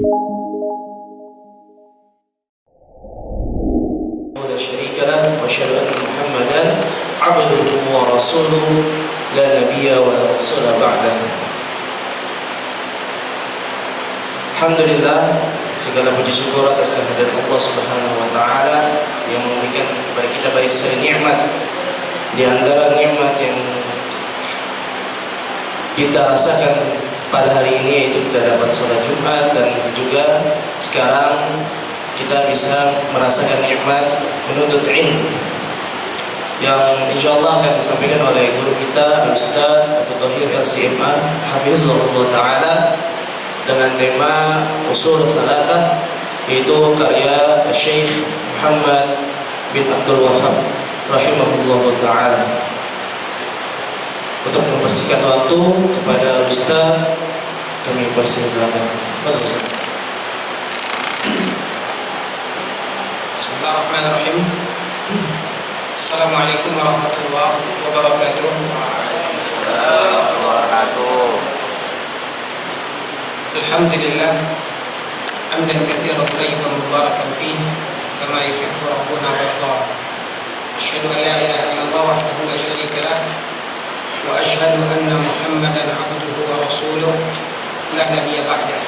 لا شريك له وأشهد أن محمدا عبده ورسوله لا نبي ولا رسول بعده. Alhamdulillah, segala puji syukur atas kehadiran Allah Subhanahu wa taala yang memberikan kepada kita banyak sekali nikmat. Di antara nikmat yang kita rasakan pada hari ini yaitu kita dapat sholat Jumat, dan juga sekarang kita bisa merasakan nikmat menuntut ilmu yang insyaallah akan disampaikan oleh guru kita Ustaz Abu Thahir LCMA Hafizahullah Ta'ala dengan tema Ushul Tsalatsa, yaitu karya Syekh Muhammad bin Abdul Wahhab rahimahullah ta'ala. Untuk mempersingkat waktu kepada Ustaz, kami persilakan. Fadhil Ustaz. Bismillahirrahmanirrahim. Assalamualaikum warahmatullahi wabarakatuh. Alhamdulillah, hamdan katsiran thayyiban mubarakan fihi kama yuhibbu rabbuna wa yarda. Asyhadu an la ilaha illallah wahdahu la syarika lah wa asyhadu anna Muhammadan abduhu wa rasuluh la nabiyya ba'dah.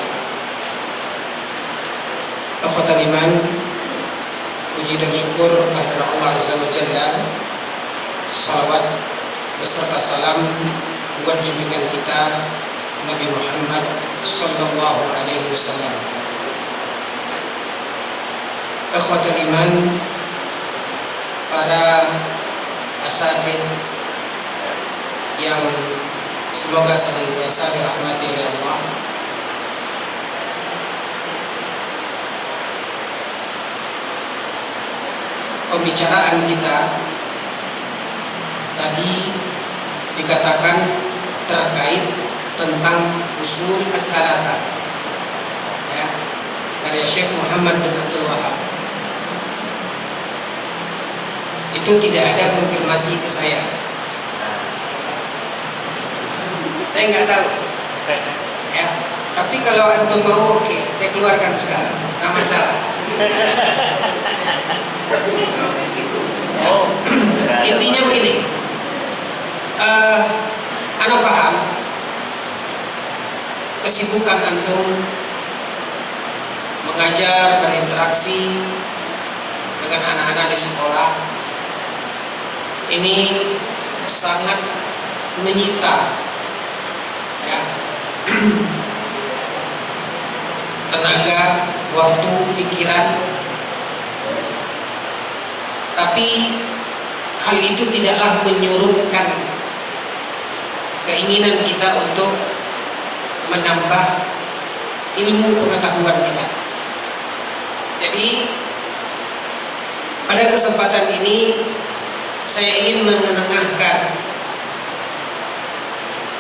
Akhwatal iman, puji dan syukur kehadirat Allah Azza wa Jalla, salawat beserta salam buat junjungan kita Nabi Muhammad sallallahu alaihi wasallam. Akhwatul iman, para asatid yang semoga senantiasa dirahmati oleh Allah. Pembicaraan kita tadi dikatakan terkait tentang usul al-thalatha, ya, karya Syekh Muhammad bin Abdul Wahhab. Itu tidak ada konfirmasi ke saya nggak tahu, ya. Tapi kalau antum mau, oke, saya keluarkan sekarang, nggak masalah. Intinya begini, ana paham kesibukan antum mengajar, berinteraksi dengan anak-anak di sekolah ini sangat menyita, ya, tenaga, waktu, pikiran. Tapi hal itu tidaklah menyurutkan keinginan kita untuk menambah ilmu pengetahuan kita. Jadi pada kesempatan ini saya ingin menenangkan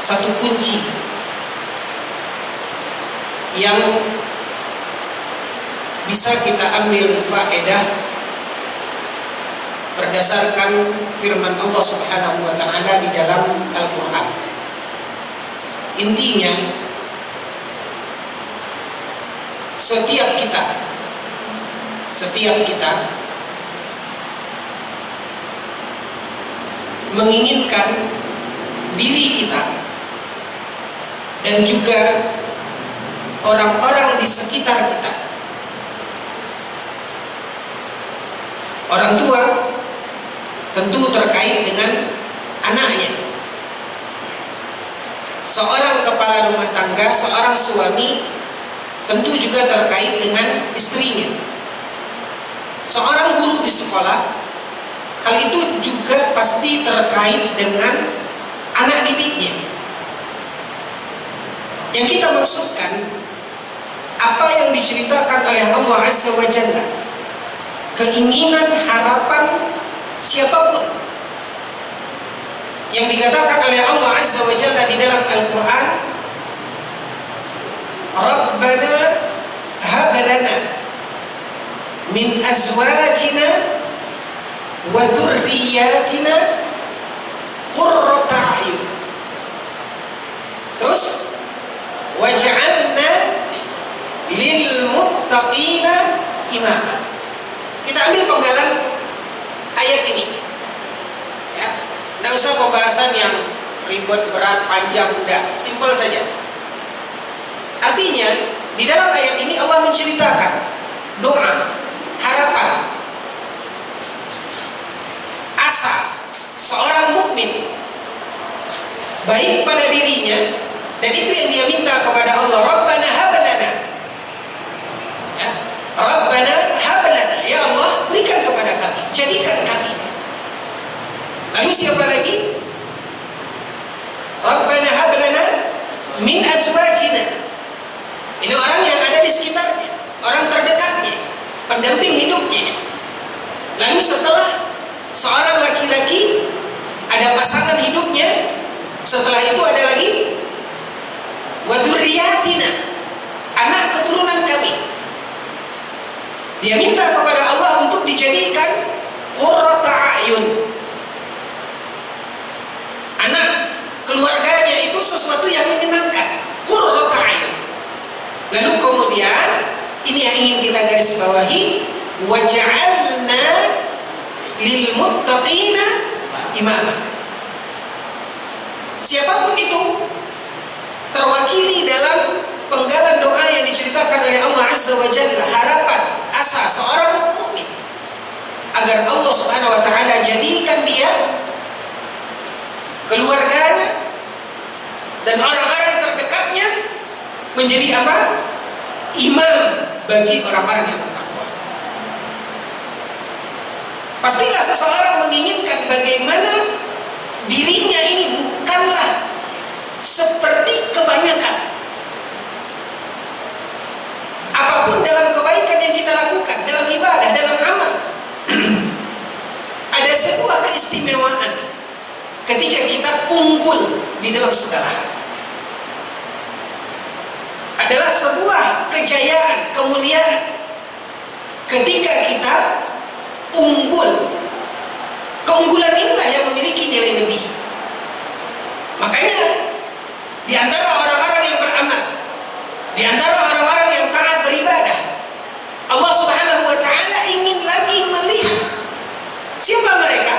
satu kunci yang bisa kita ambil faedah berdasarkan firman Allah Subhanahu wa taala di dalam Al-Qur'an. Intinya, setiap kita menginginkan diri kita dan juga orang-orang di sekitar kita, orang tua tentu terkait dengan anaknya, seorang kepala rumah tangga, seorang suami tentu juga terkait dengan istrinya, seorang guru di sekolah, hal itu juga pasti terkait dengan anak didiknya. Yang kita maksudkan apa yang diceritakan oleh Allah Azza wa Jalla, keinginan, harapan siapapun yang dikatakan oleh Allah Azza wa Jalla di dalam Al-Quran, Rabbana hab lana min azwajina wa dhurriyyatina qurrata a'yun. Terus waj'alna lil muttaqina imama. Kita ambil penggalan ayat ini. Ya, tidak usah pembahasan yang ribet, berat, panjang, enggak, simpel saja. Artinya, di dalam ayat ini Allah menceritakan doa, harapan, asa seorang mukmin baik pada dirinya, dan itu yang dia minta kepada Allah. Rabbana hab lana, ya, Rabbana hab lana, ya Allah berikan kepada kami, jadikan kami. Lalu siapa lagi? Rabbana hab lana min azwajina. Ini orang yang ada di sekitarnya, orang terdekatnya, pendamping hidupnya. Lalu setelah seorang laki-laki ada pasangan hidupnya, setelah itu ada lagi wa dzurriyyatina, anak keturunan kami. Dia minta kepada Allah untuk dijadikan qurrata a'yun. Anak keluarganya itu sesuatu yang menyenangkan, qurrata a'yun. Lalu kemudian ini yang ingin kita garis bawahi, waj'alna lil muttaqina imama. Siapapun itu terwakili dalam penggalan doa yang diceritakan oleh Allah Azza wa Jalla, harapan, asa seorang mukmin agar Allah Subhanahu wa taala jadikan dia, keluarganya, dan orang-orang terdekatnya menjadi apa? Imam bagi orang-orang yang bertakwa. Pastilah seseorang menginginkan bagaimana dirinya ini bukanlah seperti kebanyakan. Apapun dalam kebaikan yang kita lakukan, dalam ibadah, dalam amal, ada sebuah keistimewaan ketika kita unggul di dalam segala hal. Adalah sebuah kejayaan, kemuliaan ketika kita unggul. Keunggulan inilah yang memiliki nilai lebih. Makanya di antara orang-orang yang beramal, di antara orang-orang yang taat beribadah, Allah Subhanahu wa taala ingin lagi melihat siapa mereka,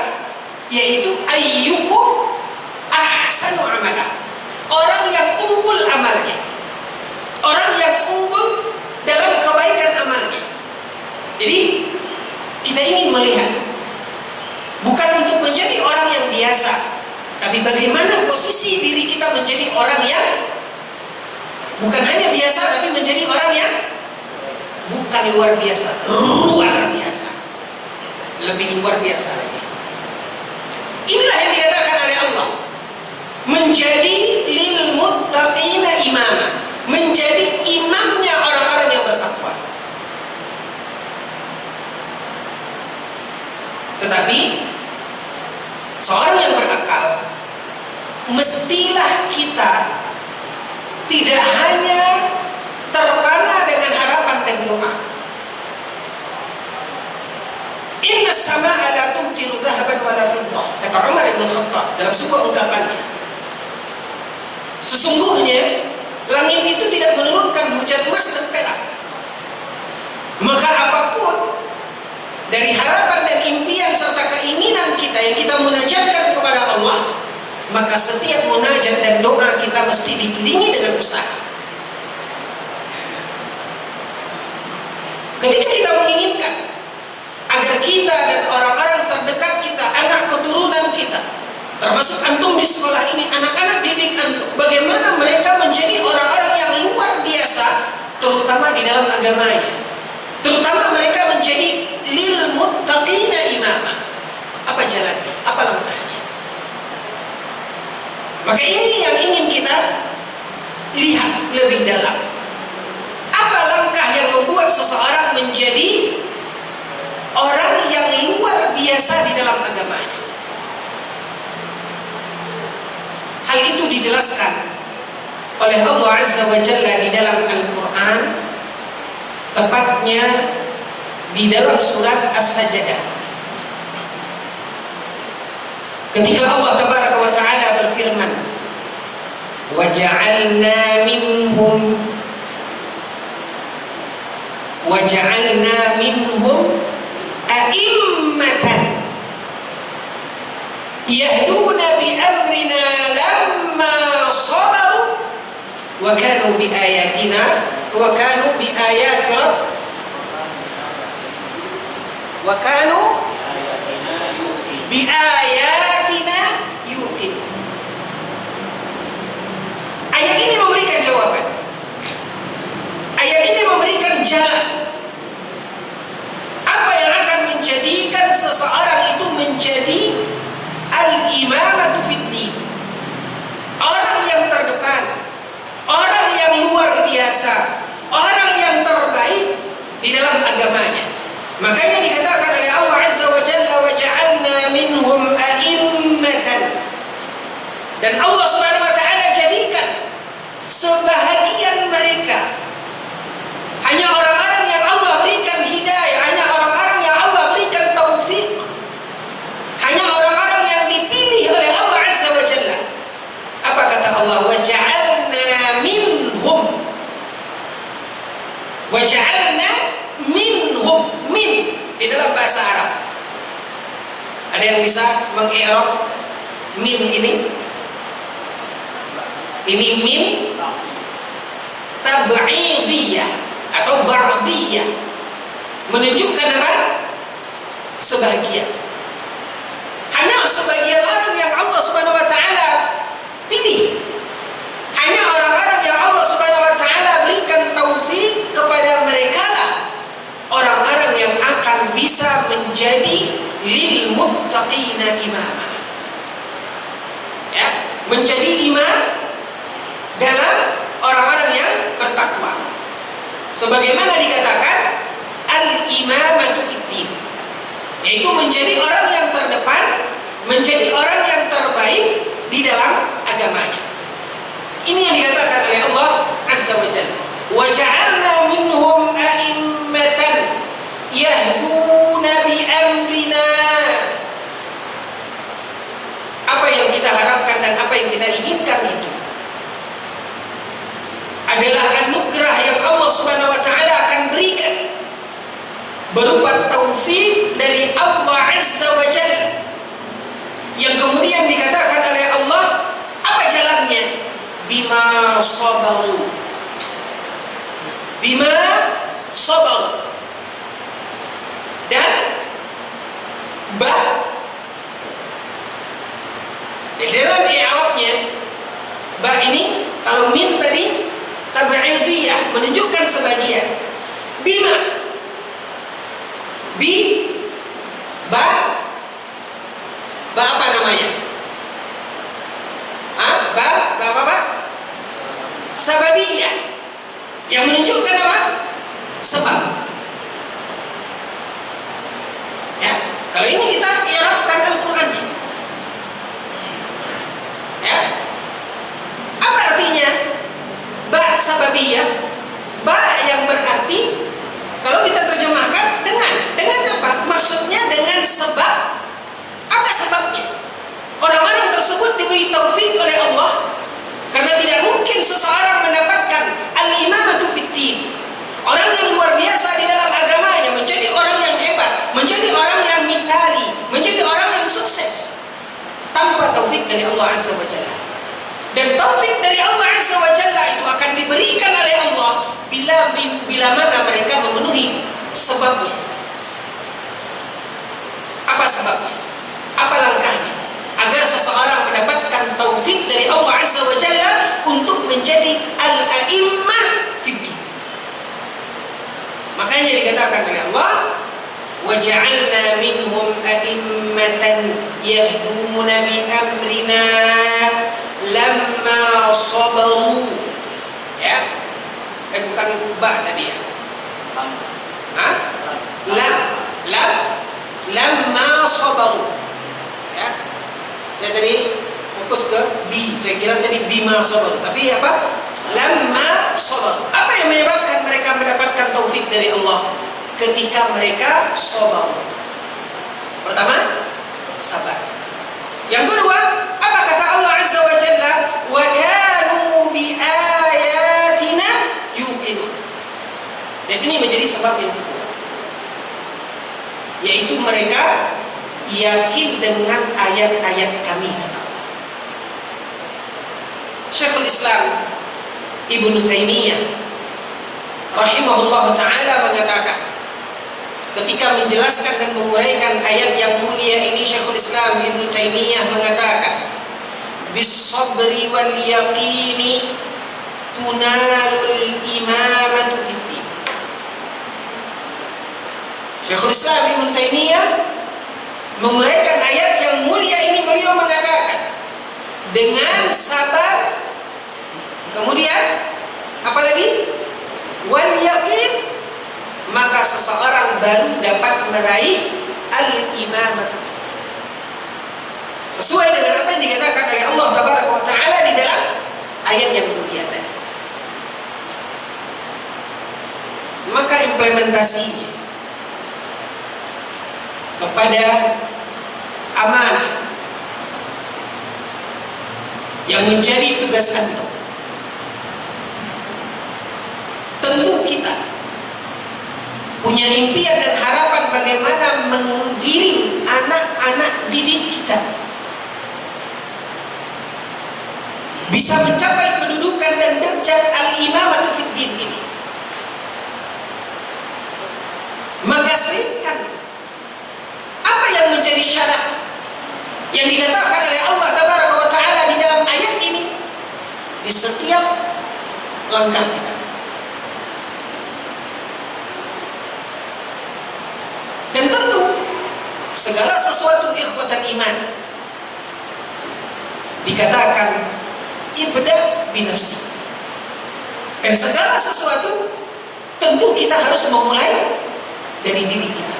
yaitu ayyukum ahsanu amala, orang yang unggul amalnya, orang yang unggul dalam kebaikan amalnya. Jadi kita ingin melihat bukan untuk menjadi orang yang biasa, tapi bagaimana posisi diri kita menjadi orang yang bukan hanya biasa, tapi menjadi orang yang bukan luar biasa, luar biasa, lebih luar biasa lagi. Inilah yang dikatakan oleh Allah, menjadi lil muttaqina imama, menjadi imamnya orang-orang yang bertakwa. Tetapi seorang yang berakal, mestilah kita tidak hanya terpana dengan harapan dan doa. Inna as-samaa'a la tumtiru dhahaban wa la fiddah, kata Umar bin Khattab dalam sebuah ungkapannya. Sesungguhnya langit itu tidak menurunkan hujan emas dan perak. Maka apapun dari harapan dan impian serta keinginan kita yang kita munajatkan kepada Allah, maka setiap munajat dan doa kita mesti diiringi dengan usaha. Ketika kita menginginkan agar kita dan orang-orang terdekat kita, anak keturunan kita, termasuk antum di sekolah ini, anak-anak didik antum, bagaimana mereka menjadi orang-orang yang luar biasa, terutama di dalam agamanya, terutama mereka menjadi lil muttaqina imama. Apa jalannya? Apa langkahnya? Maka ini yang ingin kita lihat lebih dalam. Apa langkah yang membuat seseorang menjadi orang yang luar biasa di dalam agamanya? Hal itu dijelaskan oleh Allah Azza wa Jalla di dalam Al-Quran, tepatnya di dalam surat As-Sajdah. Ketika Allah Tabaraka wa Ta'ala berfirman, وَجَعَلْنَا مِنْهُمْ Waja'alna minhum a'immatan yahduna bi amrina lamma sabaru wa kanu bi ayati yuqinun. Ayat ini memberikan jawaban. Ayat ini memberikan jalan. Apa yang akan menjadikan seseorang itu menjadi al-imamatu fid din, orang yang terdepan, orang yang luar biasa, orang yang terbaik di dalam agamanya. Makanya dikatakan oleh Allah Azza wa Jalla, wa ja'alna minhum a'immatan. Dan Allah Subhanahu wa taala jadikan sebahagian mereka hanya orang-orang yang Allah berikan hidayah, hanya orang-orang yang Allah berikan taufik, hanya orang-orang yang dipilih oleh Allah Azza wa Jalla. Apa kata Allah? Wa ja'alna minhum. Wa ja'alna minhum. Min di dalam bahasa Arab. Ada yang bisa mengi'rab min ini? Ini min tab'idiyah atau ba'diyah, menunjukkan apa? Sebagian. Hanya sebagian orang yang Allah Subhanahu wa taala pilih. Hanya orang-orang yang Allah Subhanahu wa taala berikan taufik kepada mereka lah orang-orang yang akan bisa menjadi lil muttaqina imama. Ya, menjadi imam dalam orang-orang yang bertakwa. Sebagaimana dikatakan al-imamatu fid din, yaitu menjadi orang yang terdepan, menjadi orang yang terbaik di dalam agamanya. Ini yang dikatakan oleh Allah Azza wa Jalla. Wa ja'alna minhum a'immatan yahduna bi amrina. Apa yang kita harapkan dan apa yang kita inginkan itu adalah anugerah yang Allah Subhanahu wa taala akan berikan berupa taufik dari Allah Azza wa Jalla, yang kemudian dikatakan oleh Allah apa jalannya? Bima sabaru. Bima sabaru. Dan ba di dalam i'rabnya ba ini, kalau min tadi tab'idiyah, menunjukkan sebagian. Bima, bi, ba apa namanya? Ba apa? Sababiyah, yang menunjukkan apa? Sebab. Ya, kalau ini kita i'rabkan Al-Qur'annya. Ya, apa artinya? Ba sababiyah, ba yang berarti kalau kita terjemahkan dengan apa? Maksudnya dengan sebab. Apa sebabnya? Orang-orang tersebut diberi taufik oleh Allah, karena tidak mungkin seseorang mendapatkan al-imamatu fid din, orang yang luar biasa di dalam agamanya, menjadi orang yang hebat, menjadi orang yang mithali, menjadi orang yang sukses tanpa taufik dari Allah Azza wa Jalla. Dan taufik dari Allah Azza wa Jalla itu akan diberikan oleh Allah bila mana mereka memenuhi sebabnya. Apa sebabnya? Apa langkahnya agar seseorang mendapatkan taufik dari Allah Azza wa Jalla untuk menjadi al-a'immah fid din? Makanya dikatakan oleh Allah, wa ja'alna minhum a'immatan yahduna bi amrina lamma sabaru. Ya, bukan ba tadi ya. Lamma sabaru. Ya, saya tadi fokus ke bi, saya kira tadi bima sabaru, tapi apa? Lamma sabaru. Apa yang menyebabkan mereka mendapatkan taufik dari Allah? Ketika mereka sabar. Pertama, sabar. Yang kedua, apa kata Allah Azza wa Jalla? Wa kanu bi ayatina yuqinun. Dan ini menjadi sebab yang kedua, yaitu mereka yakin dengan ayat-ayat kami, kata Allah. Syekhul Islam Ibnu Taimiyah rahimahullah ta'ala mengatakan, ketika menjelaskan dan menguraikan ayat yang mulia ini, Syekhul Islam Ibnu Taimiyah mengatakan, bis-sabri wal yaqini tunalul imamatu fid din. Syekhul Islam Ibnu Taimiyah menguraikan ayat yang mulia ini, beliau mengatakan, dengan sabar, kemudian apa lagi? Wal yaqin, maka seseorang baru dapat meraih al-imamatu, sesuai dengan apa yang dikatakan oleh Allah Tabaraka wa Ta'ala di dalam ayat yang mulia tadi. Maka implementasinya kepada amanah yang menjadi tugas antum, tentu kita punya impian dan harapan bagaimana menggiring anak-anak didik kita bisa mencapai kedudukan dan derajat al-imamatu fid din ini. Maka serikan apa yang menjadi syarat yang dikatakan oleh Allah Tabaraka wa Ta'ala di dalam ayat ini di setiap langkah kita. Dan tentu segala sesuatu ikhwatal iman dikatakan ibda binafsi, dan segala sesuatu tentu kita harus memulai dari diri kita.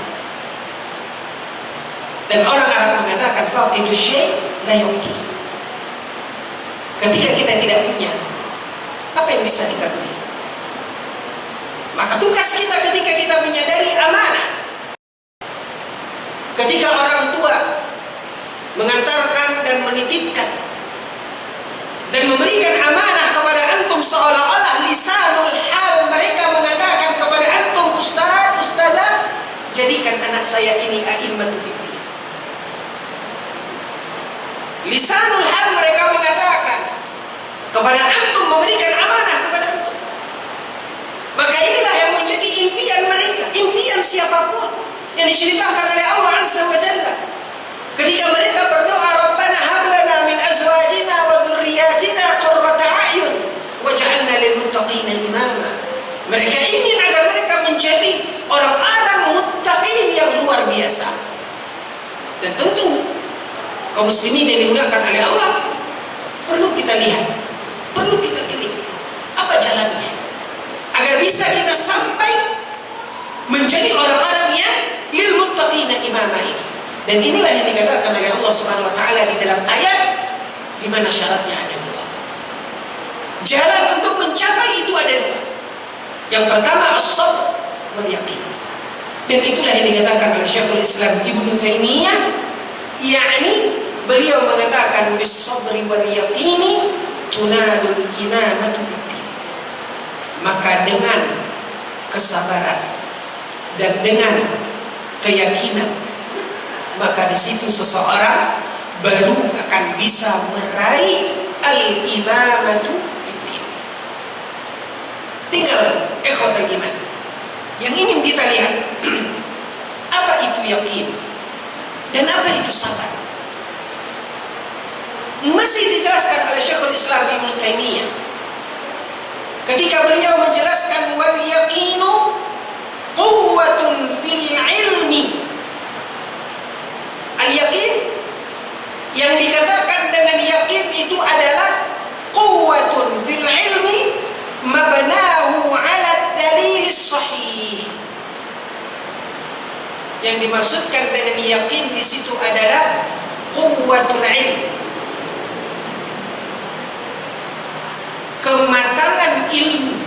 Dan orang Arab mengatakan faqidu syai' la yuqi. Ketika kita tidak punya, apa yang bisa kita beri? Maka tugas kita ketika kita menyadari amanah, ketika orang tua mengantarkan dan menitipkan dan memberikan amanah kepada antum, seolah-olah lisanul hal mereka mengatakan kepada antum, ustaz, ustazah, jadikan anak saya ini a'immatu fid din. Lisanul hal mereka mengatakan kepada antum, memberikan amanah kepada antum. Maka inilah yang menjadi impian mereka, impian siapapun yang diceritakan oleh Allah Azza wa Jalla ketika mereka berdoa, Rabbana hab lana min azwajina wa dzurriyyatina qurrata a'yun waj'alna lil muttaqina imama. Mereka ingin agar mereka menjadi orang-orang muttaqin yang luar biasa. Dan tentu kaum muslimin yang dimuliakan oleh Allah, perlu kita lihat, perlu kita pilih apa jalannya agar bisa kita sampai menjadi orang-orang yang lil muttaqina imama ini. Dan inilah yang dikatakan oleh Allah Subhanahu wa Ta'ala di dalam ayat di mana syaratnya ada dua. Jalan untuk mencapai itu ada dua. Yang pertama as-sabr wal yaqin. Dan itulah yang dikatakan oleh Syekhul Islam Ibnu Taimiyah, yakni beliau mengatakan bis-sabri wal yaqini tunalul imamatu fid din. Maka dengan kesabaran dan dengan keyakinan, maka di situ seseorang baru akan bisa meraih al-imamatu fid din. Tinggal ikhwatul iman yang ingin kita lihat apa itu yakin dan apa itu sabar. Masih dijelaskan oleh Syekhul Islam Ibnu Taimiyah ketika beliau menjelaskan wal yaqinu quwwatun fil ilmi. Al-yaqin yang dikatakan dengan yakin itu adalah quwwatun fil ilmi mabnahu 'ala dalil sahih. Yang dimaksudkan dengan yakin di situ adalah quwwatul ilm, kematangan ilmu.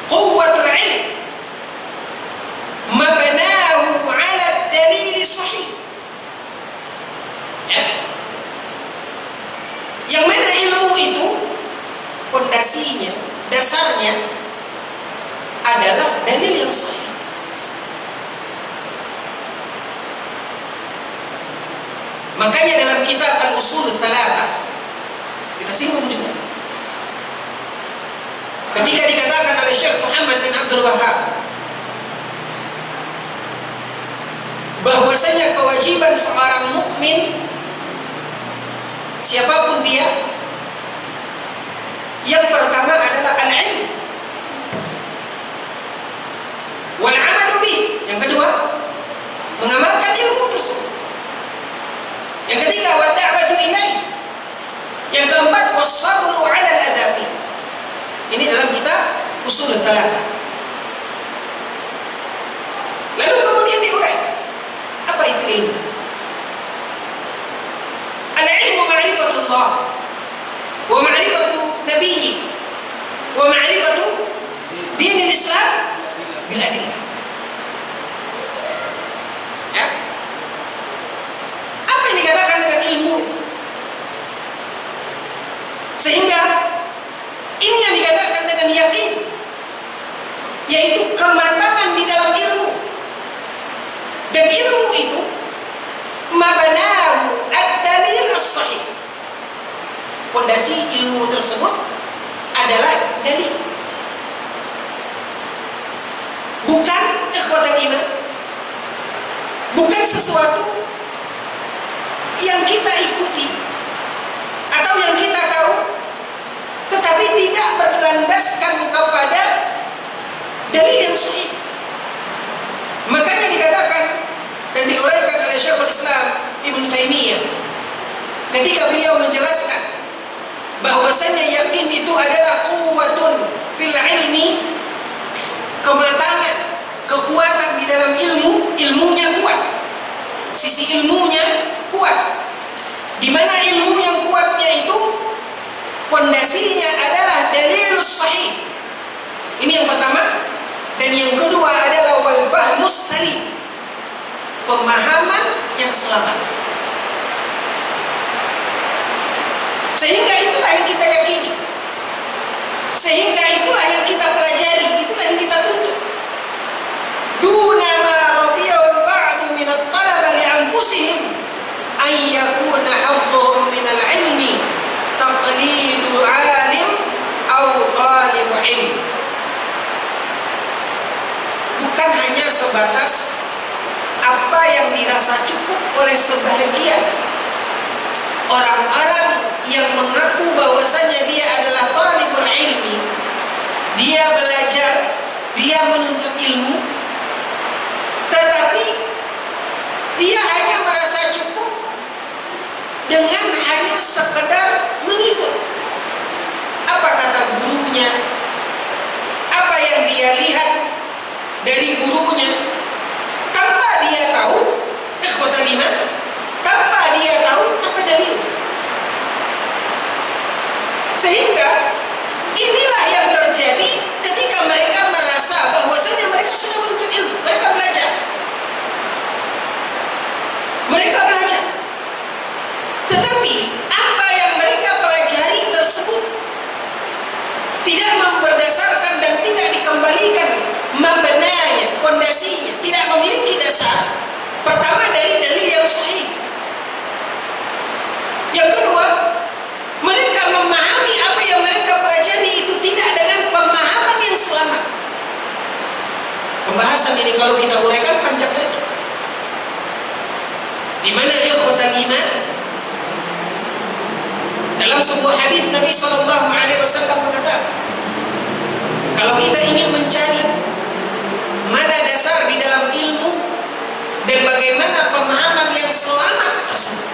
Quwwatul ilm mabnahu 'ala dalil sahih. Ya. Yang mana ilmu itu pondasinya, dasarnya adalah dalil yang sahih. Makanya dalam kitab Al-Usul Tsalatsa kita singgung juga. Ketika dikatakan oleh Syekh Muhammad bin Abdul Wahhab bahwasanya kewajiban seorang mukmin siapapun dia, yang pertama adalah al-ilm wal 'amalu bih. Yang kedua, mengamalkan ilmu tersebut. Yang ketiga, wa da'watu ilaih. Yang keempat, was-sabru 'ala al-adha. Ini dalam kitab Ushul Tsalatsa. Lalu kemudian diurai, apa itu ilmu? Al-ilmu ma'rifatullah wa ma'rifatu nabiyyi wa ma'rifatu dinil Islam bil adillah. Ya? Apa yang dikatakan dengan ilmu? Sehingga ini yang dikatakan dengan yakin, yaitu kematangan di dalam ilmu. Dan ilmu itu mabanahu ad-dalil as-sahih. Pondasi ilmu tersebut adalah dalil. Bukan ikhwatal iman, bukan sesuatu yang kita ikuti atau yang kita tahu, tetapi tidak berlandaskan kepada dalil yang sahih. Makanya dikatakan dan diuraikan oleh Syekhul Islam Ibnu Taimiyah ketika beliau menjelaskan bahwasanya yakin itu adalah quwwatun fil ilmi, kematangan, kekuatan di dalam ilmu, ilmunya kuat, sisi ilmunya kuat. Di mana ilmu yang kuatnya itu pondasinya adalah dalilus sahih. Ini yang pertama. Dan yang kedua adalah wal fahmus salim, pemahaman yang selamat. Sehingga itulah yang kita yakini, sehingga itulah yang kita pelajari, itulah yang kita tuntut. Duna ma radiyal ba'du min at-talaba li anfusihim an yakuna hadduhum min al-ilmi taqlidu alim aw talib ilm. Bukan hanya sebatas apa yang dirasa cukup oleh sebahagian orang-orang yang mengaku bahwasanya dia adalah talibul ilmi, dia belajar, dia menuntut ilmu, tetapi dia hanya merasa cukup dengan hanya sekedar mengikut apa kata gurunya, apa yang dia lihat dari gurunya, tanpa dia tahu ikhwatal iman, tanpa dia tahu apa dalil. Sehingga inilah yang terjadi ketika mereka merasa bahwasanya mereka sudah menuntut ilmu, mereka belajar, tetapi apa yang mereka pelajari tersebut tidak berdasarkan dan tidak dikembalikan mabnanya, pondasinya, tidak memiliki dasar pertama dari dalil yang sahih. Yang kedua, mereka memahami apa yang mereka pelajari itu tidak dengan pemahaman yang selamat. Pembahasan ini kalau kita uraikan panjang lagi. Di mana ikhwatal iman, dalam sebuah hadis Nabi SAW berkata, kalau kita ingin mencari mana dasar di dalam ilmu dan bagaimana pemahaman yang selamat tersebut,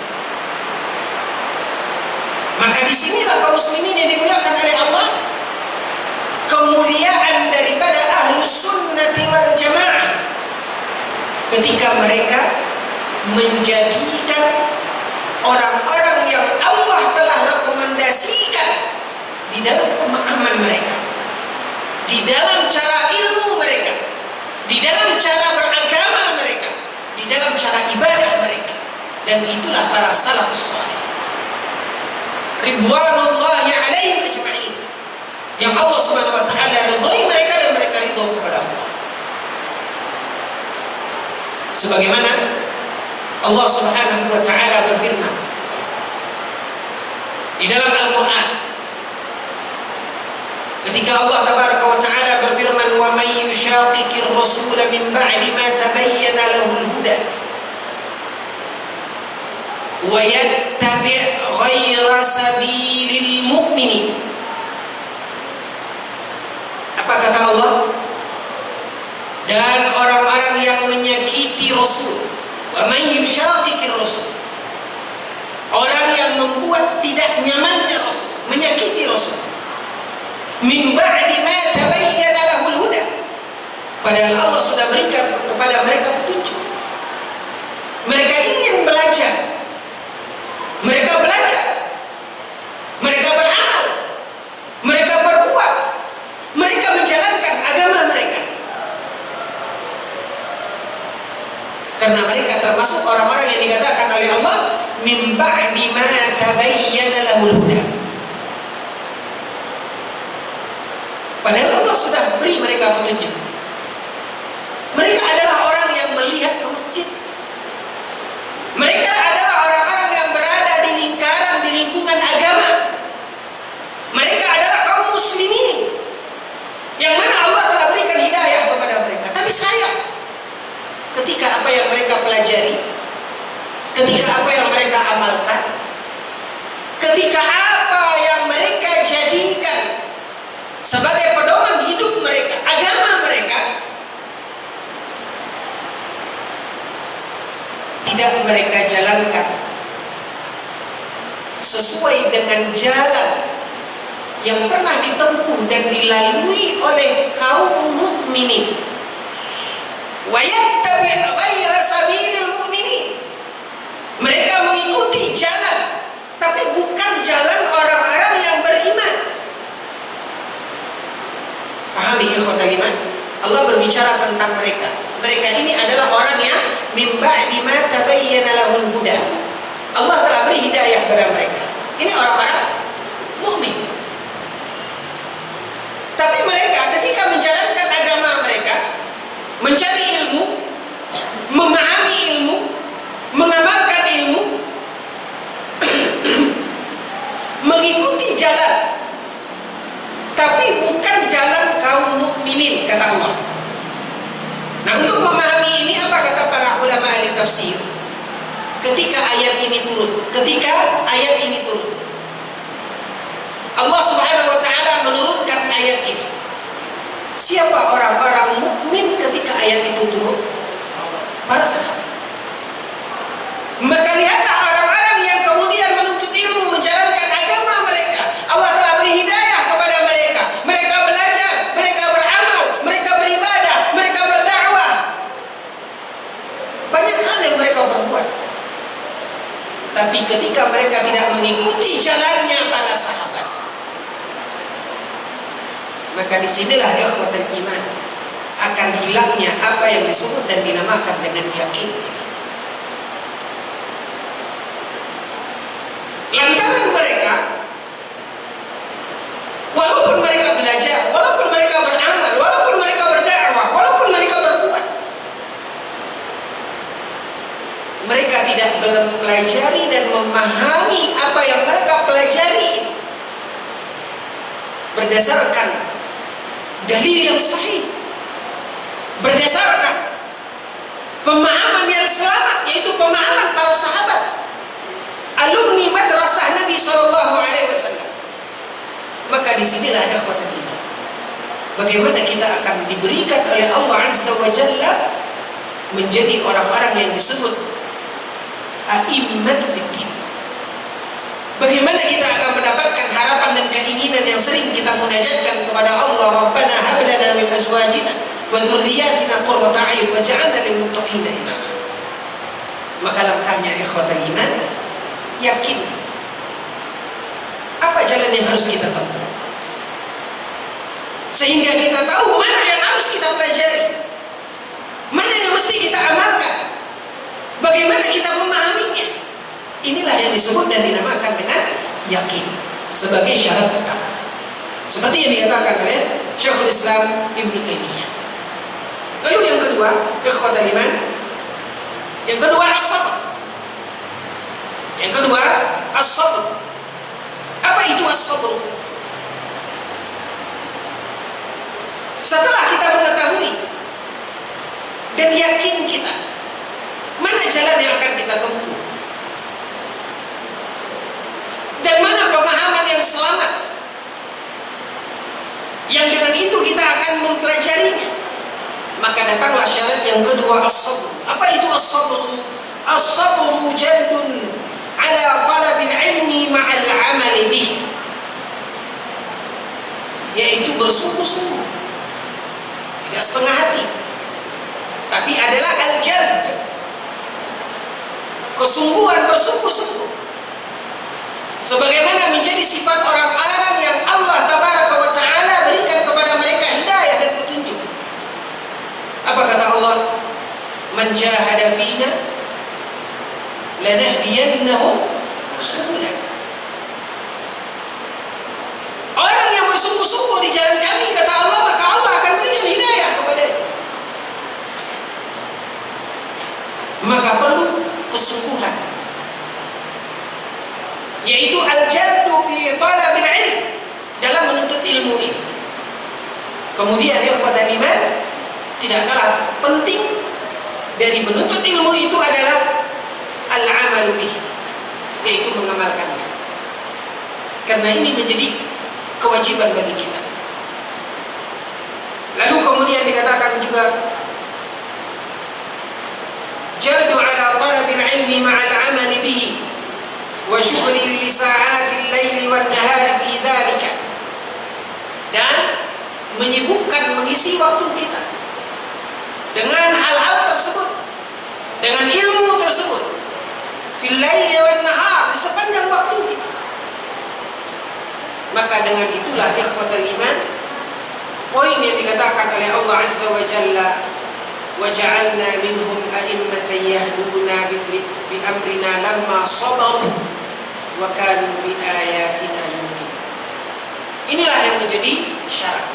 maka disinilah kaum muslimin yang dimuliakan oleh Allah, kemuliaan daripada ahlus sunnati wal jamaah, ketika mereka menjadikan orang-orang yang Allah telah rekomendasikan di dalam pemahaman mereka, di dalam cara ilmu mereka, di dalam cara beragama mereka, di dalam cara ibadah mereka. Dan itulah para salafus salih ridwanullahi alaihim ajma'in. yang Allah Subhanahu wa taala ridhoi mereka dan mereka ridho kepada Allah. Sebagaimana Allah Subhanahu wa taala berfirman di dalam Al-Qur'an ketika Allah tabaraka wa taala berfirman, wa may yushaqiqir rasul min ba'di ma tabayyana lahul huda wa yattabi' ghayra sabilil mu'minin. Apa kata Allah? Dan orang-orang yang menyakiti Rasul, wa may yushaqiqir rasul, orang yang membuat tidak nyamannya Rasul, menyakiti Rasul, min ba'di ma tabayyana lahul huda, padahal Allah sudah berikan kepada mereka petunjuk. Mereka ingin belajar, mereka belajar, mereka beramal, mereka berbuat, mereka menjalankan agama mereka, karena mereka termasuk orang-orang yang dikatakan oleh Allah min ba'di ma tabayyana lahul huda. Padahal Allah sudah beri mereka petunjuk. Mereka adalah orang yang melihat ke masjid. Mereka adalah orang-orang yang berada di lingkaran, di lingkungan agama. Mereka adalah kaum muslimin yang mana Allah telah berikan hidayah kepada mereka. Tapi sayang, ketika apa yang mereka pelajari, ketika apa yang mereka amalkan, ketika apa yang mereka jadikan sebagai pedoman hidup mereka, agama mereka, tidak mereka jalankan sesuai dengan jalan yang pernah ditempuh dan dilalui oleh kaum mukminin. Wa yattabi' ghayra sabilil mu'minin. Mereka mengikuti jalan, tapi bukan jalan orang-orang yang beriman. Pahami ikhwatal iman? Allah berbicara tentang mereka. Mereka ini adalah orang yang min ba'di ma tabayyana lahul huda. Allah telah beri hidayah kepada mereka. Ini orang-orang mukmin. Tapi mereka ketika menjalankan agama mereka, mencari ilmu, memahami ilmu, mengamalkan ilmu, mengikuti jalan, tapi bukan jalan kaum mukminin, kata Allah. Nah, untuk memahami ini apa kata para ulama ahli tafsir? Ketika ayat ini turun, Allah Subhanahu wa taala menurunkan ayat ini. Siapa orang-orang mukmin ketika ayat itu turun? Para sahabat. Maka lihatlah orang-orang yang kemudian menuntut ilmu, menjalankan agama mereka. Allah telah beri hidayah kepada mereka. Mereka belajar, mereka beramal, mereka beribadah, mereka berdakwah. Banyak hal yang mereka perbuat. Tapi ketika mereka tidak mengikuti jalannya para sahabat, maka disinilah ikhwatul iman akan hilangnya apa yang disebut dan dinamakan dengan yakin ini. Lantaran mereka, walaupun mereka belajar, walaupun mereka beramal, walaupun mereka berdakwah, walaupun mereka berbuat, mereka tidak mempelajari dan memahami apa yang mereka pelajari itu berdasarkan dalil yang sahih, berdasarkan pemahaman yang selamat, yaitu pemahaman para sahabat, alumni madrasah Nabi SAW. Maka disinilah ikhwatul iman, bagaimana kita akan diberikan oleh Allah Azza wa Jalla menjadi orang-orang yang disebut a'immatu fiddin. Bagaimana kita akan mendapatkan harapan dan keinginan yang sering kita munajatkan kepada Allah, Rabbana hab lana min azwajina wa dzurriyyatina qurrata a'yun waj'alna lil muttaqina imama. Maka langkahnya ikhwatul iman, yakin. Apa jalan yang harus kita tempuh sehingga kita tahu mana yang harus kita pelajari, mana yang mesti kita amalkan, bagaimana kita memahaminya. Inilah yang disebut dan dinamakan dengan yakin sebagai syarat utama. Seperti yang dikatakan oleh Syekhul Islam Ibnu Taimiyah. Lalu yang kedua, ikhwatal iman, yang kedua as-sabr. Yang kedua as-sabr. Apa itu as-sabr? Setelah kita mengetahui dan yakin kita mana jalan yang akan kita tempuh dan mana pemahaman yang selamat, yang dengan itu kita akan mempelajarinya, maka datanglah syarat yang kedua, as-sabr. Apa itu as-sabr? As-sabru jaldun ala talabil ilmi ma'al amali bih, yaitu bersungguh-sungguh, tidak setengah hati, tapi adalah al-jald, kesungguhan, bersungguh-sungguh, sebagaimana menjadi sifat orang-orang yang Allah tabaraka wa ta'ala berikan kepada mereka hidayah dan petunjuk. Apa kata Allah? Man jahada fina lanahdiyannahum subulana. Orang yang bersungguh-sungguh di jalan kami, kata Allah, maka Allah akan berikan hidayah kepadanya. Maka perlu kesungguhan, yaitu al-jaddu fi talabil ilm, dalam menuntut ilmu ini. Kemudian ikhwatal iman, tidak kalah penting dari menuntut ilmu itu adalah al-amalu bih, yaitu mengamalkannya. Karena ini menjadi kewajiban bagi kita. Lalu kemudian dikatakan juga jardu ala talabil ilmi ma'al amali bihi wa syughli li sa'atil laili wan nahari fi dzalika, dan menyibukkan, mengisi waktu kita dengan hal-hal tersebut, dengan ilmu tersebut, fil laili wan nahar, di sepanjang waktu kita. Maka dengan itulah ikhwatul iman, poin yang dikatakan oleh Allah Azza wa Jalla, wa ja'alna minhum a'immatan yahduna bi amrina lamma sabaru wa kanu bi ayatina yuqinun. Inilah yang menjadi syarat,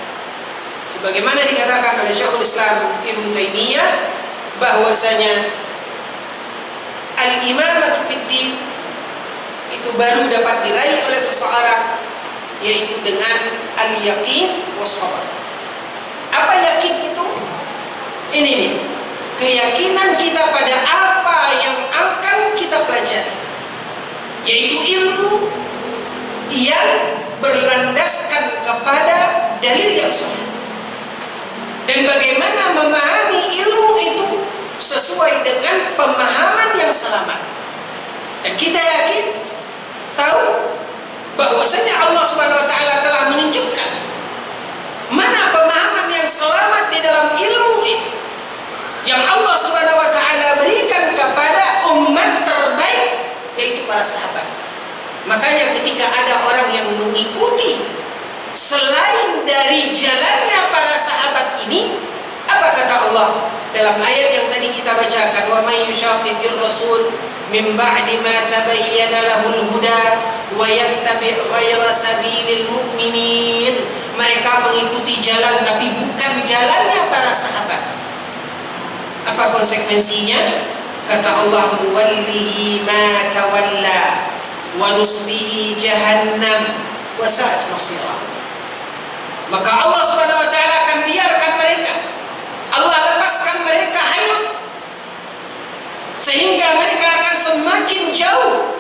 sebagaimana dikatakan oleh Syekhul Islam Ibnu Taimiyah, bahwasanya al-imamatu fid din itu baru dapat diraih oleh seseorang, yaitu dengan al-yaqin was-sabar. Apa yakin itu? Ini nih, keyakinan kita pada apa yang akan kita pelajari, yaitu ilmu yang berlandaskan kepada dalil yang sahih, dan bagaimana memahami ilmu itu sesuai dengan pemahaman yang selamat. Dan kita yakin, tahu bahwasanya Allah Subhanahu wa taala telah menunjukkan mana pemahaman yang selamat di dalam ilmu itu, yang Allah Subhanahu wa taala berikan kepada umat terbaik, yaitu para sahabat. Makanya ketika ada orang yang mengikuti selain dari jalannya para sahabat ini, apa kata Allah dalam ayat yang tadi kita bacakan, wa may yushaqiqir rasul min ba'di ma tabayyana lahul huda wa yattabi' ghayra sabilil mu'minin. Mereka mengikuti jalan tapi bukan jalannya para sahabat. Apa konsekuensinya? Kata Allah, nuwallihi ma tawalla wa nuslihi jahannam wa sa'at masira. Maka Allah Subhanahu wa taala akan biarkan mereka, Allah lepaskan mereka hanyut, sehingga mereka akan semakin jauh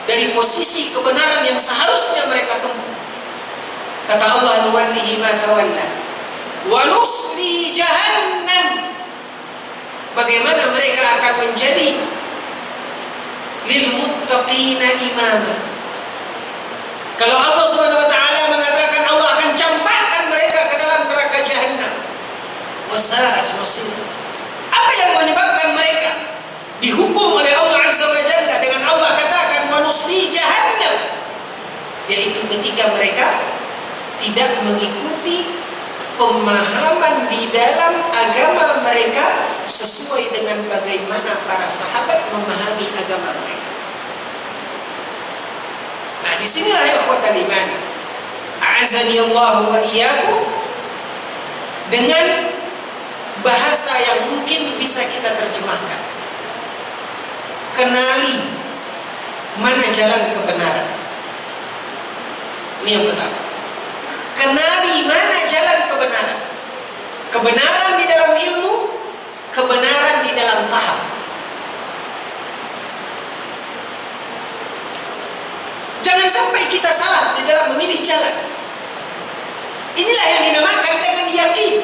dari posisi kebenaran yang seharusnya mereka tempuh. Kata Allah, nuwallihi ma tawalla wa nuslihi jahannam. Bagaimana mereka akan menjadi lil muttaqina imama. Kalau Allah Subhanahu wa taala mengatakan Allah akan campakkan mereka ke dalam neraka jahannam, wasa'at masir. Apa yang menyebabkan mereka dihukum oleh Allah Azza wa Jalla dengan Allah katakan manusli jahannam, yaitu ketika mereka tidak mengikuti pemahaman di dalam agama mereka sesuai dengan bagaimana para sahabat memahami agama mereka. Nah, disinilah ikhwatal iman, A'azzani Allah wa iyyakum, dengan bahasa yang mungkin bisa kita terjemahkan. Kenali mana jalan kebenaran. Ini yang pertama. Kenali mana jalan kebenaran. Kebenaran di dalam ilmu, kebenaran di dalam faham. Jangan sampai kita salah di dalam memilih jalan. Inilah yang dinamakan dengan yakin.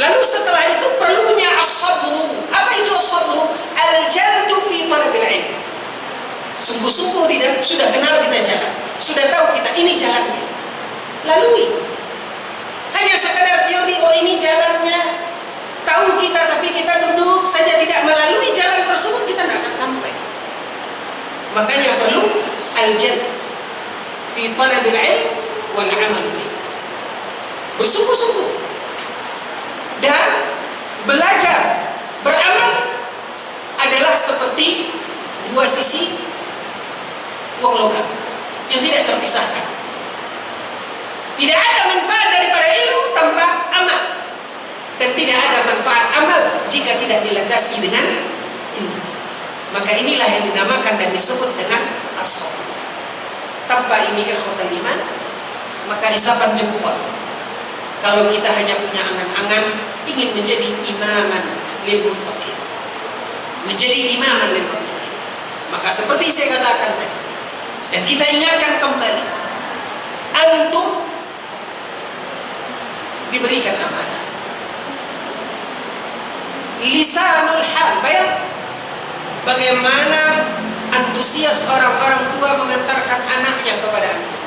Lalu setelah itu perlunya as-sabru. Apa itu as-sabru? Al-jaldu fi talabil ilm. Sungguh-sungguh di dalam, sudah kenal kita jalan, sudah tahu kita ini jalannya, lalui. Hanya sekadar teori, oh ini jalannya, tahu kita tapi kita duduk saja tidak melalui jalan tersebut, kita tidak akan sampai. Makanya perlu al-jald fi talabil ilm wal amal bih. Bersungguh-sungguh dan belajar, beramal adalah seperti dua sisi uang logam yang tidak terpisahkan. Tidak ada manfaat daripada ilmu tanpa amal, dan tidak ada manfaat amal jika tidak dilandasi dengan ilmu. Maka inilah yang dinamakan dan disebut dengan as-sabr. Tanpa ini ikhwatal iman, maka isapan jempol. Kalau kita hanya punya angan-angan ingin menjadi imaman lil muttaqin, menjadi imaman lil muttaqin, maka seperti saya katakan tadi, dan kita ingatkan kembali, antum diberikan amanah. Lisanul hal, bayang bagaimana antusias orang-orang tua mengantarkan anaknya kepada antum.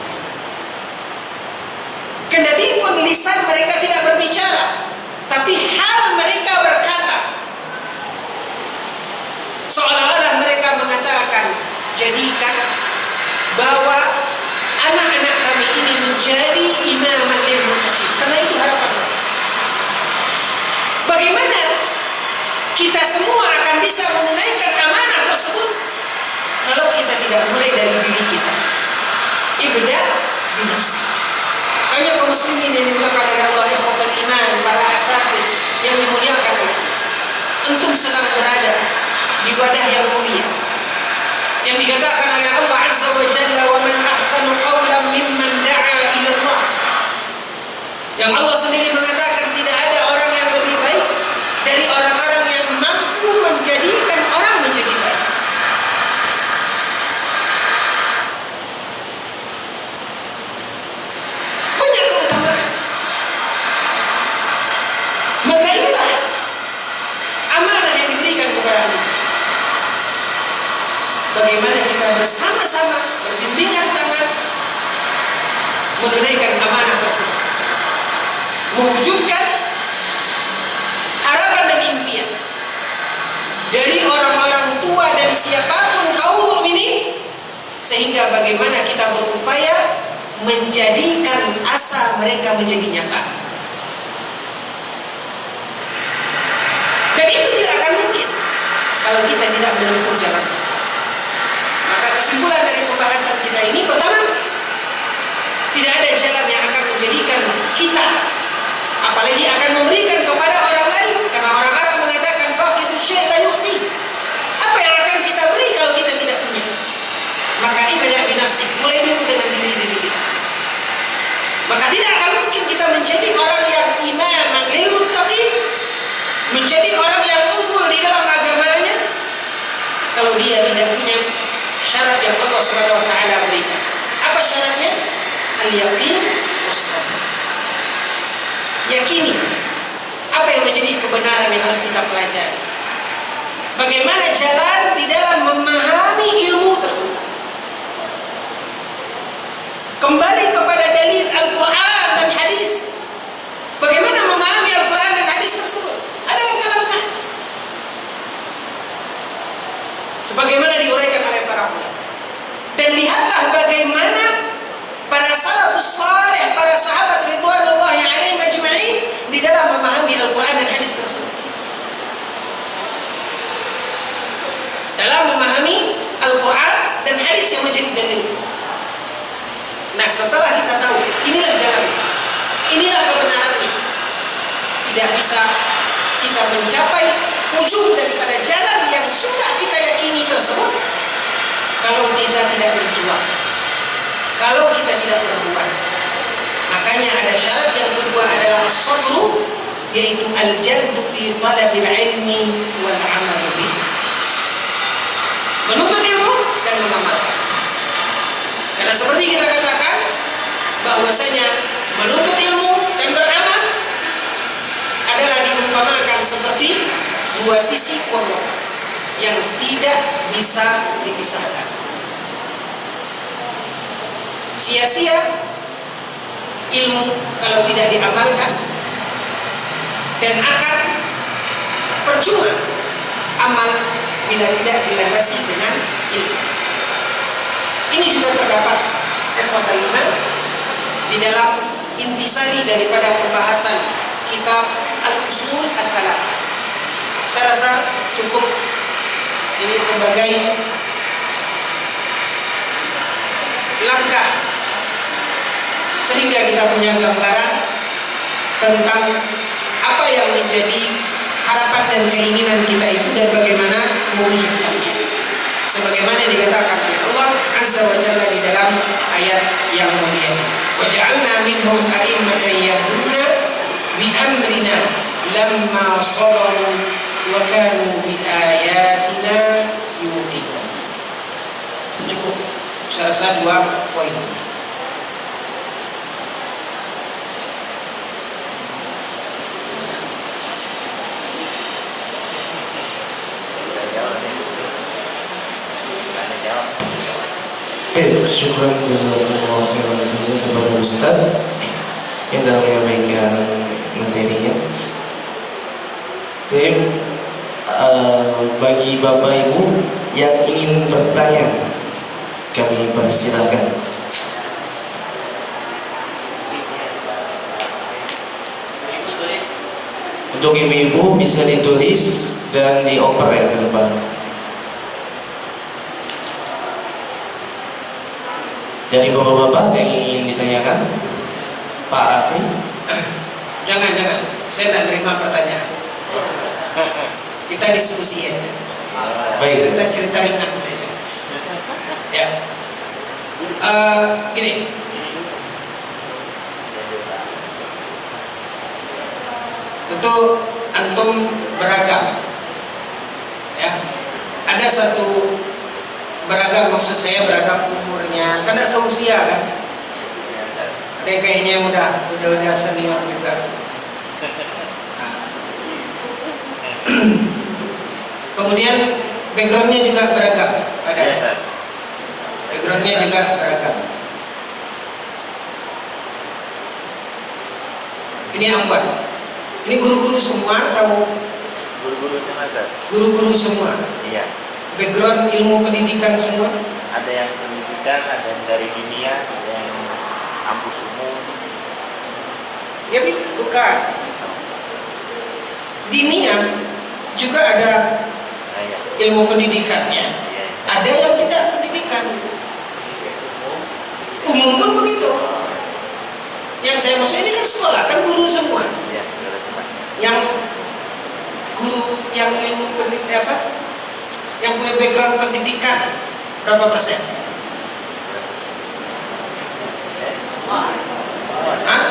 Kendati pun lisan mereka tidak berbicara, tapi hal mereka berkata. Seolah-olah mereka mengatakan, jadikan bahwa anak-anak kami ini menjadi imaman lil muttaqin, karena itu harapan mereka. Bagaimana kita semua akan bisa menunaikan amanah tersebut kalau kita tidak mulai dari diri kita? Ibda binafsi. Hanya kaum muslimin yang dimuliakan oleh Allah, ikhwatul iman, para asatidz yang dimuliakan oleh Allah. Antum sedang berada di wadah yang mulia, yang dikatakan oleh Allah Azza wa Jalla, wa man ahsanu qawlan mimman da'a ila Allah. Yang Allah sendiri mengatakan tidak ada orang yang lebih baik dari orang-orang yang mampu menjadikan orang menjadi baik. Banyak keutamaan. Maka inilah amanah yang diberikan kepada kita. Bagaimana kita bersama-sama berbimbingan tangan menunaikan amanah tersebut, mewujudkan harapan dan impian dari orang-orang tua dan siapapun kaum mukminin, sehingga bagaimana kita berupaya menjadikan asa mereka menjadi nyata. Dan itu tidak akan mungkin kalau kita tidak menempuh jalan tersebut. Maka kesimpulan dari pembahasan kita ini, pertama, tidak ada jalan yang akan menjadikan kita, apalagi akan memberikan kepada orang lain, karena orang-orang mengatakan faqidu syai' la yu'ti. Apa yang akan kita beri kalau kita tidak punya? Maka ibda binafsi, mulai dulu dengan diri kita. Maka tidak akan mungkin kita menjadi orang yang imaman lil muttaqin, menjadi orang yang unggul di dalam agamanya, kalau dia tidak punya syarat yang Allah Subhanahu wa taala berikan. Apa syaratnya? Al-yaqin was-sabr. Yakini apa yang menjadi kebenaran yang harus kita pelajari. Bagaimana jalan di dalam memahami ilmu tersebut. Kembali kepada dalil Al-Quran dan hadis. Bagaimana memahami Al-Quran dan hadis tersebut? Ada langkah-langkah. Sebagaimana diuraikan oleh para ulama. Dan lihatlah bagaimana para salafus saleh, para sahabat ridwanullahi alaihim ajma'in di dalam memahami Al-Quran dan hadis tersebut. Dalam memahami Al-Quran dan hadis yang menjadi dalil. Nah, setelah kita tahu inilah jalan, inilah kebenarannya, tidak bisa kita mencapai ujung daripada jalan yang sudah kita yakini tersebut kalau kita tidak berjuang, kalau kita tidak berbuat. Makanya ada syarat yang kedua adalah as-sabru, yaitu al-jaldu fi talabil ilmi wal amal bih. Menuntut ilmu dan mengamalkan. Karena seperti kita katakan bahwasanya menuntut ilmu dan beramal adalah diumpamakan seperti dua sisi kolom yang tidak bisa dipisahkan. Sia-sia ilmu kalau tidak diamalkan, dan akan percuma amal bila tidak dilandasi dengan ilmu. Ini juga terdapat ikhwatal iman di dalam intisari daripada pembahasan kitab Al-Usul Al-Thalathah. Saya rasa cukup ini sebagai langkah sehingga kita punya gambaran tentang apa yang menjadi harapan dan keinginan kita itu dan bagaimana mewujudkannya. Sebagaimana dikatakan oleh Allah Azza wa Jalla di dalam ayat yang mulia, wa ja'alna minhum a'immatan yahduna bi amrina lamma sabaru wa kanu bi ayatina yuqinun. Cukup saya rasa 2 poin. Syukran jazakumullah khairan jazaa kepada Ustaz yang telah menyampaikan materinya. Tim bagi Bapak Ibu yang ingin bertanya, kami persilakan. Untuk ibu-ibu bisa ditulis dan dioper ya ke depan. Dari bapak-bapak yang ingin ditanyakan, Pak Rafi. Jangan, saya tidak terima pertanyaan. Kita diskusi aja. Baik. Kita cerita ringan saja. Ya. Gini. Tentu antum beragam. Ya. Ada satu beragam, maksud saya beragam umurnya, kan tidak seusia kan. Ada yang kayaknya udah senior juga. Nah. Kemudian backgroundnya juga beragam, ada. Backgroundnya juga beragam. Ini Afwan. Ini guru-guru semua atau? Guru-guru semua, Ustaz. Guru-guru semua. Iya. Background ilmu pendidikan semua. Ada yang pendidikan, ada yang dari dunia, ada yang kampus umum. Ya, bukan. Dinia juga ada Iya. ilmu pendidikannya. Iya. Ada yang tidak pendidikan. Umum pun begitu. Yang saya maksud ini kan sekolah, kan guru semua. Iya, guru semua. Yang guru yang ilmu pendidikan yang punya background pendidikan berapa persen? Hah?